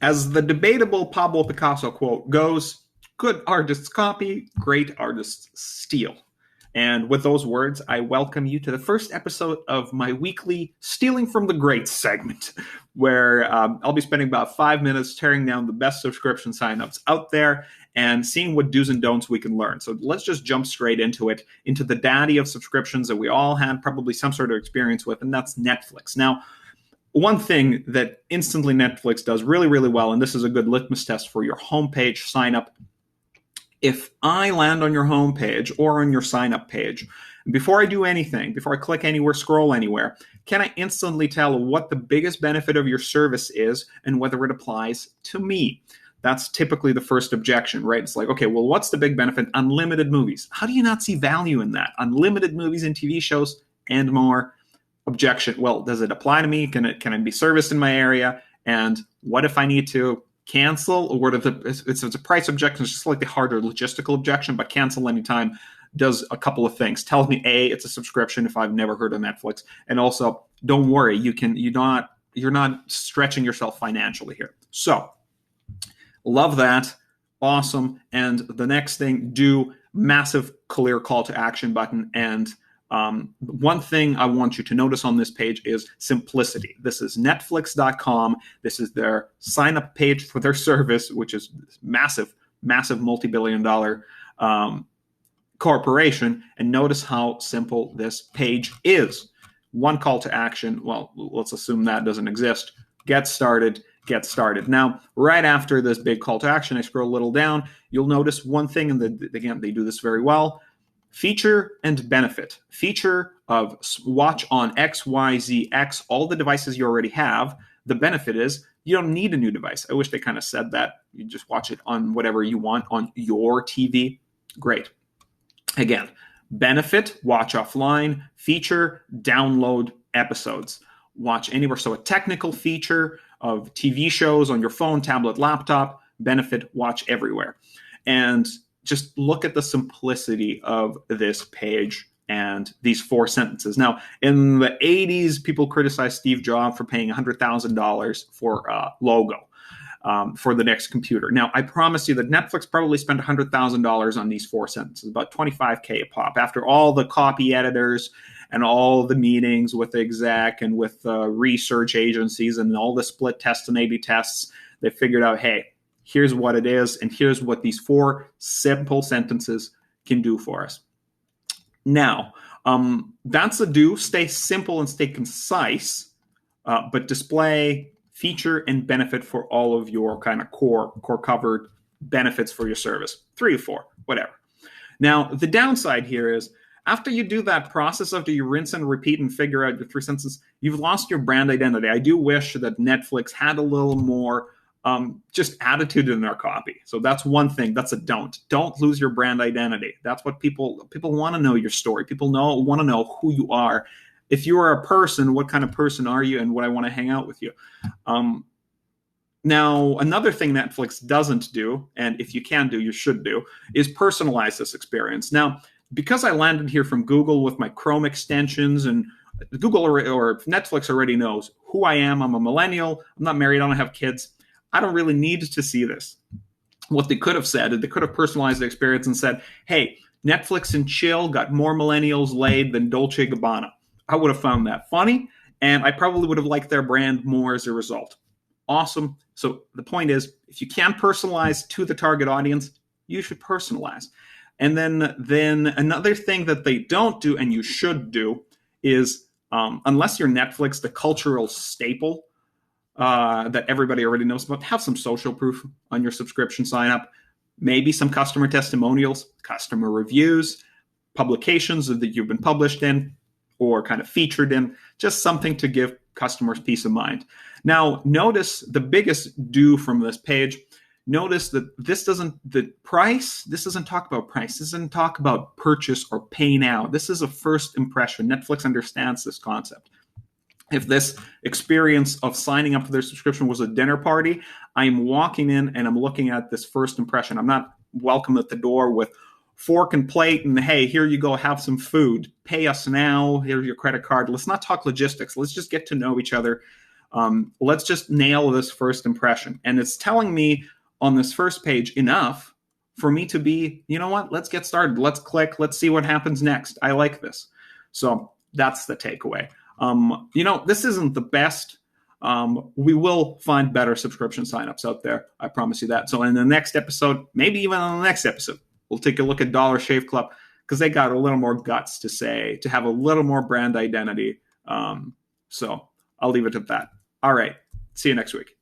As the debatable Pablo Picasso quote goes, good artists copy, great artists steal. And with those words, I welcome you to the first episode of my weekly Stealing from the Greats segment, where I'll be spending about 5 minutes tearing down the best subscription signups out there and seeing what do's and don'ts we can learn. So let's just jump straight into it, into the daddy of subscriptions that we all had probably some sort of experience with, and that's Netflix. Now, one thing that instantly Netflix does really, really well, and this is a good litmus test for your homepage sign up. If I land on your homepage or on your sign up page, before I do anything, before I click anywhere, scroll anywhere, can I instantly tell what the biggest benefit of your service is and whether it applies to me? That's typically the first objection, right? It's like, okay, well, what's the big benefit? Unlimited movies. How do you not see value in that? Unlimited movies and TV shows and more. Objection. Well, does it apply to me? Can it be serviced in my area? And what if I need to cancel? Or if it's a price objection, it's just like the harder logistical objection, but cancel anytime does a couple of things. Tells me, A, it's a subscription if I've never heard of Netflix. And also, don't worry, you're not stretching yourself financially here. So, love that. Awesome. And the next thing, do massive clear call to action button. And one thing I want you to notice on this page is simplicity. This is Netflix.com. This is their sign up page for their service, which is massive, massive multi-billion dollar corporation. And notice how simple this page is. One call to action. Well, let's assume that doesn't exist. Get started. Get started. Now, right after this big call to action, I scroll a little down. You'll notice one thing, and again, they do this very well. Feature and benefit. Feature of watch on X, Y, Z, X, all the devices you already have. The benefit is you don't need a new device. I wish they kind of said that. You just watch it on whatever you want on your TV. Great. Again, benefit, watch offline. Feature, download episodes. Watch anywhere. So a technical feature of TV shows on your phone, tablet, laptop. Benefit, watch everywhere. And just look at the simplicity of this page and these 4 sentences. Now, in the 80s, people criticized Steve Jobs for paying $100,000 for a logo for the next computer. Now, I promise you that Netflix probably spent $100,000 on these 4 sentences, about $25K a pop. After all the copy editors and all the meetings with the exec and with research agencies and all the split tests and A/B tests, they figured out, hey, here's what it is, and here's what these 4 simple sentences can do for us. Now, that's a do. Stay simple and stay concise, but display feature and benefit for all of your kind of core covered benefits for your service. 3 or 4, whatever. Now, the downside here is after you do that process, after you rinse and repeat and figure out your 3 sentences, you've lost your brand identity. I do wish that Netflix had a little more just attitude in their copy. So that's one thing. That's a don't. Don't lose your brand identity. That's what people want to know your story. People want to know who you are. If you are a person, what kind of person are you, and would I want to hang out with you? Now, another thing Netflix doesn't do, and if you can do, you should do, is personalize this experience. Now, because I landed here from Google with my Chrome extensions, and Google or Netflix already knows who I am. I'm a millennial. I'm not married. I don't have kids. I don't really need to see this. What they could have said, they could have personalized the experience and said, hey, Netflix and chill got more millennials laid than Dolce & Gabbana. I would have found that funny, and I probably would have liked their brand more as a result. Awesome. So the point is, if you can personalize to the target audience, you should personalize. And then another thing that they don't do, and you should do, is unless you're Netflix, the cultural staple that everybody already knows about, have some social proof on your subscription sign up, maybe some customer testimonials, customer reviews, publications that you've been published in or kind of featured in, just something to give customers peace of mind. Now, notice the biggest do from this page. Notice that this doesn't talk about price. This doesn't talk about purchase or pay now. This is a first impression. Netflix understands this concept. If this experience of signing up for their subscription was a dinner party, I'm walking in and I'm looking at this first impression. I'm not welcome at the door with fork and plate and, hey, here you go, have some food. Pay us now. Here's your credit card. Let's not talk logistics. Let's just get to know each other. Let's just nail this first impression. And it's telling me on this first page enough for me to be, you know what, let's get started. Let's click. Let's see what happens next. I like this. So that's the takeaway. This isn't the best. We will find better subscription signups out there. I promise you that. So in the next episode, maybe even on the next episode, we'll take a look at Dollar Shave Club because they got a little more guts to have a little more brand identity. So I'll leave it at that. All right. See you next week.